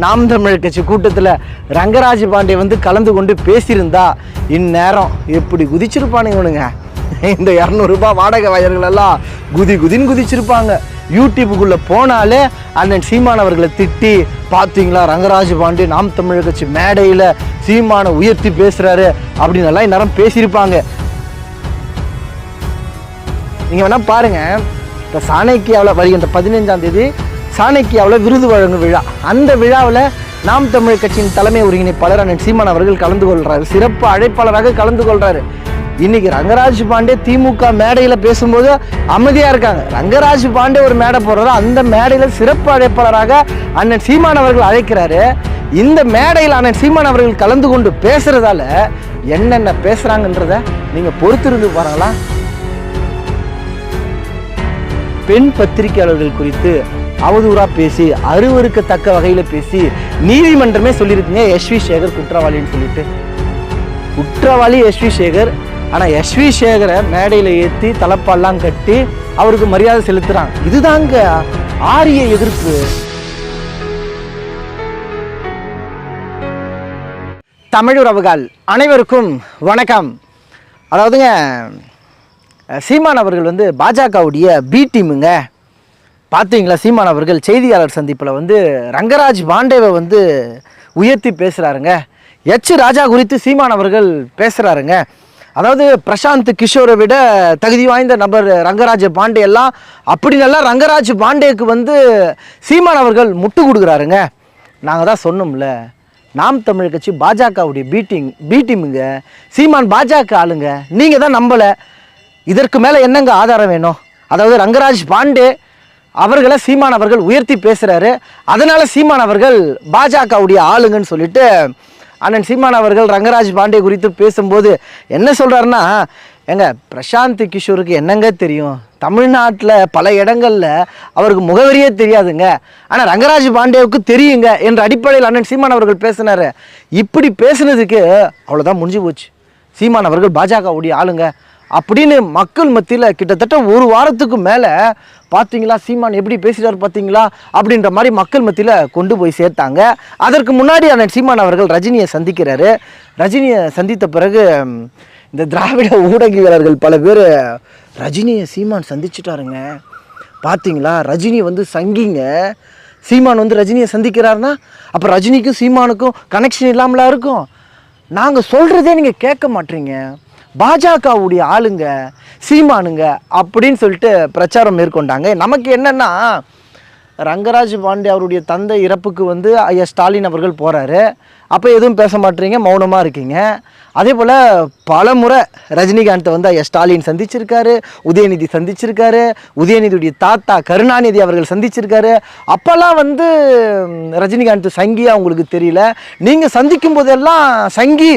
நாம் தமிழர் கட்சி கூட்டத்தில் ரங்கராஜ் பாண்டே வந்து கலந்து கொண்டு பேசியிருந்தா இந்நேரம் எப்படி குதிச்சிருப்பானுங்க. இந்த 200 ரூபாய் வாடகை வயர்கள் எல்லாம் குதின்னு குதிச்சிருப்பாங்க. யூடியூபுக்குள்ளே போனாலே அண்ணன் சீமான் அவர்களை திட்டி, பார்த்தீங்களா ரங்கராஜ் பாண்டே நாம் தமிழர் கட்சி மேடையில் சீமானை உயர்த்தி பேசுகிறாரு அப்படின்னு எல்லாம் இந்நேரம் பேசியிருப்பாங்க. நீங்கள் வேணால் பாருங்கள், இப்போ சாணக்கியாவில் வருகின்ற 15ஆம் தேதி சாணக்கியாவில் விருது வழங்கும் விழா. அந்த விழாவில் நாம் தமிழர் கட்சியின் தலைமை ஒருங்கிணைப்பாளர் அண்ணன் சீமான் அவர்கள் கலந்து கொள்கிறாரு, சிறப்பு அழைப்பாளராக கலந்து கொள்கிறாரு. இன்னைக்கு ரங்கராஜ் பாண்டே திமுக மேடையில் பேசும்போது அமைதியாக இருக்காங்க. ரங்கராஜ் பாண்டே ஒரு மேடை போடுறாரு, அந்த மேடையில் சிறப்பு அழைப்பாளராக அண்ணன் சீமான் அவர்கள் அழைக்கிறாரு. இந்த மேடையில் அண்ணன் சீமான் அவர்கள் கலந்து கொண்டு பேசுறதால என்னென்ன பேசுறாங்கன்றத நீங்க பொறுத்திருந்து பாருங்களா. பெண் பத்திரிகையாளர்கள் குறித்து அவதூறா பேசி, அருவருக்கத்தக்க வகையில பேசி நீதிமன்றமே சொல்லியிருக்கீங்க எஸ்வி சேகர் குற்றவாளின்னு சொல்லிட்டு. குற்றவாளி எஸ்வி சேகர். ஆனா எஸ்வி சேகரை மேடையில ஏற்றி தலப்பாலாம் கட்டி அவருக்கு மரியாதை செலுத்துறாங்க. இதுதாங்க ஆரிய எதிர்ப்பு. தமிழுறவுகள் அனைவருக்கும் வணக்கம். அதாவதுங்க, சீமான் அவர்கள் வந்து பாஜகவுடைய பி டீமுங்க. பார்த்தீங்களா, சீமான் அவர்கள் செய்தியாளர் சந்திப்பில் வந்து ரங்கராஜ் பாண்டேவை வந்து உயர்த்தி பேசுகிறாருங்க. ராஜா குறித்து சீமான் அவர்கள் பேசுகிறாருங்க. அதாவது பிரசாந்த் கிஷோரை விட தகுதி வாய்ந்த நபர் ரங்கராஜ் பாண்டே எல்லாம் அப்படின்னெல்லாம் ரங்கராஜ் பாண்டேக்கு வந்து சீமான் அவர்கள் முட்டு கொடுக்குறாருங்க. நாங்கள் தான் சொன்னோம்ல, நாம் தமிழர் கட்சி பாஜகவுடைய பி டீமுங்க. சீமான் பாஜக ஆளுங்க. நீங்கள் தான் நம்பலை. இதற்கு மேலே என்னங்க ஆதாரம் வேணும்? அதாவது ரங்கராஜ் பாண்டே அவர்களை சீமான் அவர்கள் உயர்த்தி பேசுகிறாரு, அதனால் சீமான் அவர்கள் பாஜகவுடைய ஆளுங்கன்னு சொல்லிட்டு அண்ணன் சீமான் அவர்கள் ரங்கராஜ் பாண்டே குறித்து பேசும்போது என்ன சொல்கிறாருன்னா, ஏங்க பிரசாந்த் கிஷோருக்கு என்னங்க தெரியும்? தமிழ்நாட்டில் பல இடங்களில் அவருக்கு முகவரியே தெரியாதுங்க, ஆனால் ரங்கராஜ் பாண்டேவுக்கு தெரியுங்க என்ற அடிப்படையில் அண்ணன் சீமான் அவர்கள் பேசினார். இப்படி பேசுனதுக்கு அவ்வளோதான் முடிஞ்சு போச்சு. சீமான் அவர்கள் பாஜகவுடைய ஆளுங்க அப்படின்னு மக்கள் மத்தியில் கிட்டத்தட்ட ஒரு வாரத்துக்கு மேலே பார்த்தீங்களா சீமான் எப்படி பேசுகிறார் பார்த்தீங்களா அப்படின்ற மாதிரி மக்கள் மத்தியில் கொண்டு போய் சேர்த்தாங்க. அதற்கு முன்னாடி அண்ணன் சீமான் அவர்கள் ரஜினியை சந்திக்கிறாரு. ரஜினியை சந்தித்த பிறகு இந்த திராவிட ஊடகவியலாளர்கள் பல பேர் ரஜினியை சீமான் சந்திச்சுட்டாருங்க. பார்த்தீங்களா, ரஜினி வந்து சங்கிங்க. சீமான் வந்து ரஜினியை சந்திக்கிறாருன்னா அப்போ ரஜினிக்கும் சீமானுக்கும் கனெக்ஷன் இல்லாமலாம் இருக்கும். நாங்கள் சொல்கிறதே நீங்கள் கேட்க மாட்டீங்க, பாஜகவுடைய ஆளுங்க சீமானுங்க அப்படின்னு சொல்லிட்டு பிரச்சாரம் மேற்கொண்டாங்க. நமக்கு என்னென்னா, ரங்கராஜ் பாண்டே அவருடைய தந்தை இறப்புக்கு வந்து ஐயா ஸ்டாலின் அவர்கள் போகிறாரு, அப்போ எதுவும் பேச மாட்டீங்க, மௌனமாக இருக்கீங்க. அதே போல் பல முறை ரஜினிகாந்தை வந்து ஐயா ஸ்டாலின் சந்திச்சிருக்காரு, உதயநிதி சந்திச்சிருக்காரு, உதயநிதியுடைய தாத்தா கருணாநிதி அவர்கள் சந்திச்சிருக்காரு. அப்போல்லாம் வந்து ரஜினிகாந்த் சங்கியாக உங்களுக்கு தெரியல. நீங்கள் சந்திக்கும் போதெல்லாம் சங்கி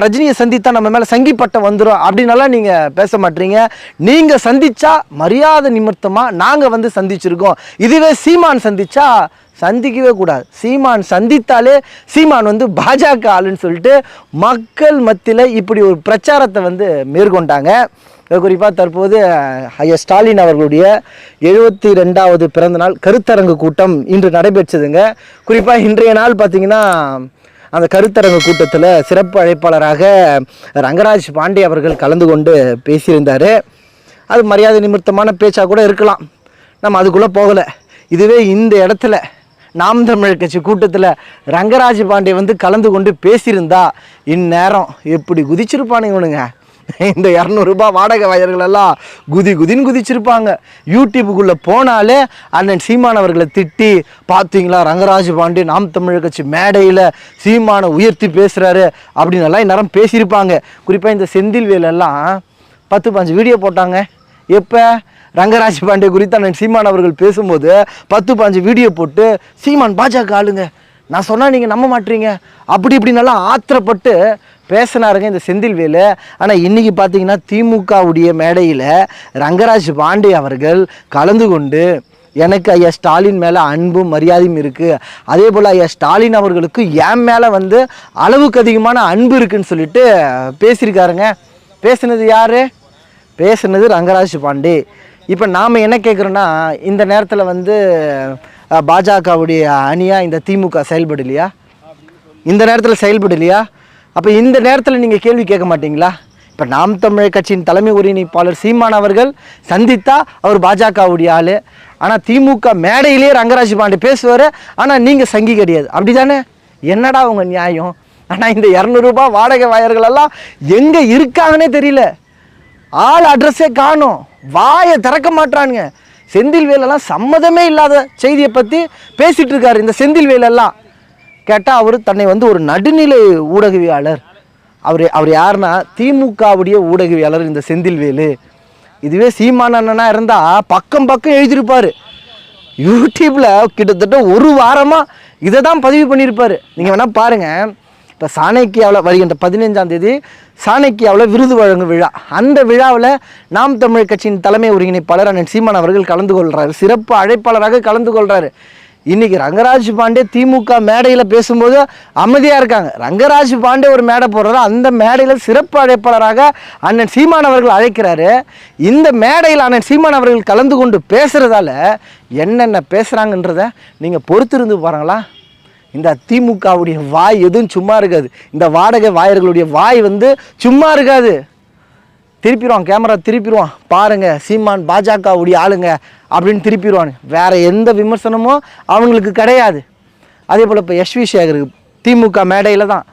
ரஜினியை சந்தித்தா நம்ம மேலே சங்கி பட்டம் வந்துடும் அப்படின்னாலாம் நீங்கள் பேச மாட்டீங்க. நீங்கள் சந்தித்தா மரியாதை நிமித்தமாக நாங்கள் வந்து சந்திச்சிருக்கோம். இதுவே சீமான் சந்தித்தா சந்திக்கவே கூடாது. சீமான் சந்தித்தாலே சீமான் வந்து பாஜக ஆளுன்னு சொல்லிட்டு மக்கள் மத்தியில் இப்படி ஒரு பிரச்சாரத்தை வந்து மேற்கொண்டாங்க. குறிப்பாக தற்போது ஐயா ஸ்டாலின் அவர்களுடைய 72வது பிறந்தநாள் கருத்தரங்கு கூட்டம் இன்று நடைபெற்றதுங்க. குறிப்பாக இன்றைய நாள் பார்த்திங்கன்னா அந்த கருத்தரங்கு கூட்டத்தில் சிறப்பு அழைப்பாளராக ரங்கராஜ் பாண்டே அவர்கள் கலந்து கொண்டு பேசியிருந்தார். அது மரியாதை நிமித்தமான பேச்சாக கூட இருக்கலாம், நம்ம அதுக்குள்ளே போகலை. இதுவே இந்த இடத்துல நாம் தமிழர் கட்சி கூட்டத்தில் ரங்கராஜ் பாண்டே வந்து கலந்து கொண்டு பேசியிருந்தா இந்நேரம் எப்படி குதிச்சிருப்பானுங்க. இந்த 200 ரூபாய் வாடகை வயர்கள் எல்லாம் குதின்னு குதிச்சிருப்பாங்க. யூடியூபுக்குள்ளே போனாலே அண்ணன் சீமான் அவர்களை திட்டி, பார்த்தீங்களா ரங்கராஜ் பாண்டே நாம் தமிழர் கட்சி மேடையில் சீமானை உயர்த்தி பேசுகிறாரு அப்படின்னு எல்லாம் இந்நேரம் பேசியிருப்பாங்க. குறிப்பாக இந்த செந்தில் வேலெல்லாம் 10-15 வீடியோ போட்டாங்க. எப்போ ரங்கராஜ் பாண்டே குறித்து அண்ணன் சீமான் அவர்கள் பேசும்போது 10-15 வீடியோ போட்டு சீமான் பாஜக ஆளுங்க, நான் சொன்னால் நீங்கள் நம்ப மாட்டீங்க அப்படி இப்படின்னெல்லாம் ஆத்திரப்பட்டு பேசினாருங்க இந்த செந்தில் வேலு. ஆனால் இன்றைக்கி பார்த்தீங்கன்னா திமுகவுடைய மேடையில் ரங்கராஜ் பாண்டே அவர்கள் கலந்து கொண்டு எனக்கு ஐயா ஸ்டாலின் மேலே அன்பும் மரியாதையும் இருக்குது, அதே போல் ஐயா ஸ்டாலின் அவர்களுக்கு என் மேலே வந்து அளவுக்கு அதிகமான அன்பு இருக்குதுன்னு சொல்லிட்டு பேசியிருக்காருங்க. பேசுனது யார்? பேசுனது ரங்கராஜ் பாண்டே. இப்போ நாம் என்ன கேட்குறோன்னா, இந்த நேரத்தில் வந்து பாஜகவுடைய அணியாக இந்த திமுக செயல்படலையா? இந்த நேரத்தில் செயல்படலையா? அப்போ இந்த நேரத்தில் நீங்கள் கேள்வி கேட்க மாட்டீங்களா? இப்போ நாம் தமிழர் கட்சியின் தலைமை ஒருங்கிணைப்பாளர் சீமான் அவர்கள் சந்தித்தா அவர் பாஜகவுடைய ஆள், ஆனால் திமுக மேடையிலே ரங்கராஜ் பாண்டே பேசுவார், ஆனால் நீங்கள் சங்கி கிடையாது. அப்படி தானே? என்னடா உங்கள் நியாயம்? ஆனால் இந்த 200 ரூபாய் வாடகை வாயர்களெல்லாம் எங்கே இருக்காங்கன்னே தெரியல. ஆள் அட்ரஸே காணும், வாயை திறக்க மாட்டானுங்க. செந்தில்வேலெல்லாம் சம்மதமே இல்லாத செய்தியை பற்றி பேசிகிட்டு இருக்காரு. இந்த செந்தில்வேலெல்லாம் கேட்டால் அவர் தன்னை வந்து ஒரு நடுநிலை ஊடகவியாளர். அவர் யாருன்னா திமுகவுடைய ஊடகவியாளர் இந்த செந்தில்வேலு. இதுவே சீமான் அண்ணனா இருந்தால் பக்கம் எழுதியிருப்பார். யூடியூப்பில் கிட்டத்தட்ட ஒரு வாரமாக இதை தான் பதிவு பண்ணியிருப்பார். நீங்கள் வேணால் பாருங்கள். இப்போ சாணக்கியாவில் வருகின்ற 15ஆம் தேதி சாணக்கியாவில் விருது வழங்கும் விழா. அந்த விழாவில் நாம் தமிழர் கட்சியின் தலைமை ஒருங்கிணைப்பாளர் அண்ணன் சீமான் அவர்கள் கலந்து கொள்கிறாரு. சிறப்பு அழைப்பாளராக கலந்து கொள்கிறாரு. இன்றைக்கி ரங்கராஜ் பாண்டே திமுக மேடையில் பேசும்போது அமைதியாக இருக்காங்க. ரங்கராஜ் பாண்டே ஒரு மேடை போடுறாரு. அந்த மேடையில் சிறப்பு அழைப்பாளராக அண்ணன் சீமான் அவர்கள் அழைக்கிறாரு. இந்த மேடையில் அண்ணன் சீமான் அவர்கள் கலந்து கொண்டு பேசுகிறதால என்னென்ன பேசுகிறாங்கன்றத நீங்கள் பொறுத்திருந்து பாருங்களா. இந்த திமுகவுடைய வாய் எதுவும் சும்மா இருக்காது. இந்த வாடகை வாயர்களுடைய வாய் வந்து சும்மா இருக்காது. திருப்பிடுவான், கேமரா திருப்பிடுவான். பாருங்கள், சீமான் பாஜகவுடைய ஆளுங்க அப்படின்னு திருப்பிடுவான். வேறு எந்த விமர்சனமும் அவங்களுக்கு கிடையாது. அதே போல் இப்போ எஸ்வி சேகருக்கு திமுக மேடையில் தான்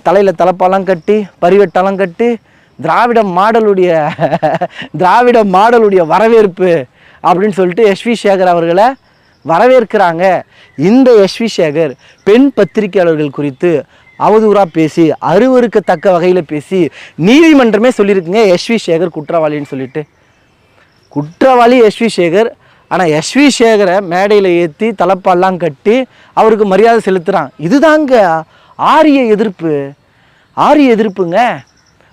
தலையில் தலப்பாலாம் கட்டி பரிவெட்டாலாம் கட்டி திராவிட மாடலுடைய வரவேற்பு அப்படின்னு சொல்லிட்டு எஸ்வி சேகர் அவர்களை வரவேற்கிறாங்க. இந்த எஸ்வி சேகர் பெண் பத்திரிகையாளர்கள் குறித்து அவதூறாக பேசி அருவருக்கத்தக்க வகையில் பேசி நீதிமன்றமே சொல்லியிருக்குங்க எஸ்வி சேகர் குற்றவாளின்னு சொல்லிட்டு. குற்றவாளி எஸ்வி சேகர். ஆனால் எஸ்வி சேகரை மேடையில் ஏற்றி தலப்பாலாம் கட்டி அவருக்கு மரியாதை செலுத்துகிறான். இதுதாங்க ஆரிய எதிர்ப்புங்க.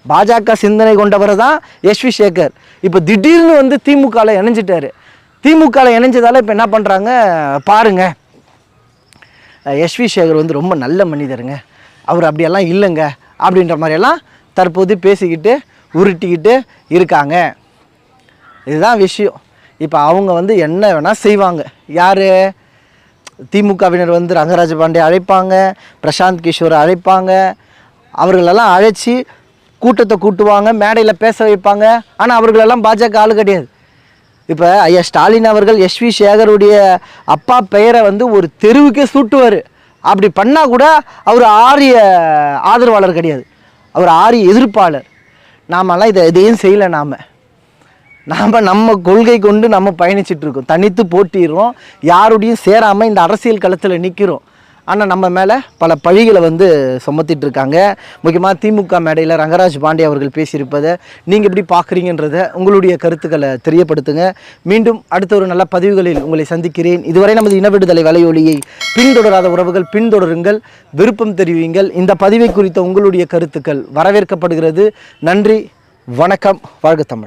பாஜக சிந்தனை கொண்டவர் தான் எஸ்வி சேகர். இப்போ திடீர்னு வந்து திமுகவில் இணைஞ்சிட்டாரு. திமுகவில் இணைஞ்சதால் இப்போ என்ன பண்ணுறாங்க பாருங்கள். எஸ்வி சேகர் வந்து ரொம்ப நல்ல மனிதருங்க, அவர் அப்படியெல்லாம் இல்லைங்க அப்படின்ற மாதிரியெல்லாம் தற்போது பேசிக்கிட்டு உருட்டிக்கிட்டு இருக்காங்க. இதுதான் விஷயம். இப்போ அவங்க வந்து என்ன வேணால் செய்வாங்க. யார்? திமுகவினர் வந்து ரங்கராஜ் பாண்டே அழைப்பாங்க, பிரசாந்த் கிஷோரை அழைப்பாங்க. அவர்களெல்லாம் அழைச்சி கூட்டத்தை கூட்டுவாங்க, மேடையில் பேச வைப்பாங்க. ஆனால் அவர்களெல்லாம் பாஜக ஆளு கிடையாது. இப்போ ஐயா ஸ்டாலின் அவர்கள் எஸ்வி சேகருடைய அப்பா பெயரை வந்து ஒரு தெருவுக்கே சூட்டுவார். அப்படி பண்ணால் கூட அவர் ஆரிய ஆதரவாளர் கிடையாது, அவர் ஆரிய எதிர்ப்பாளர். நாமெல்லாம் இதையும் செய்யலை. நம்ம கொள்கை கொண்டு நம்ம பயணிச்சிட்ருக்கோம். தனித்து போட்டிடுறோம், யாருடையும் சேராமல் இந்த அரசியல் களத்தில் நிற்கிறோம். ஆனால் நம்ம மேலே பல பழிகளை வந்து சுமத்திட்டு இருக்காங்க. முக்கியமாக திமுக மேடையில் ரங்கராஜ் பாண்டே அவர்கள் பேசியிருப்பதை நீங்கள் எப்படி பார்க்குறீங்கன்றதை உங்களுடைய கருத்துக்களை தெரியப்படுத்துங்க. மீண்டும் அடுத்த ஒரு நல்ல பதிவுகளில் உங்களை சந்திக்கிறேன். இதுவரை நமது இனவிடுதலை வலையொலியை பின்தொடராத உறவுகள் பின்தொடருங்கள், விருப்பம் தெரிவியுங்கள். இந்த பதிவை குறித்த உங்களுடைய கருத்துக்கள் வரவேற்கப்படுகிறது. நன்றி, வணக்கம், வாழ்க தமிழ்.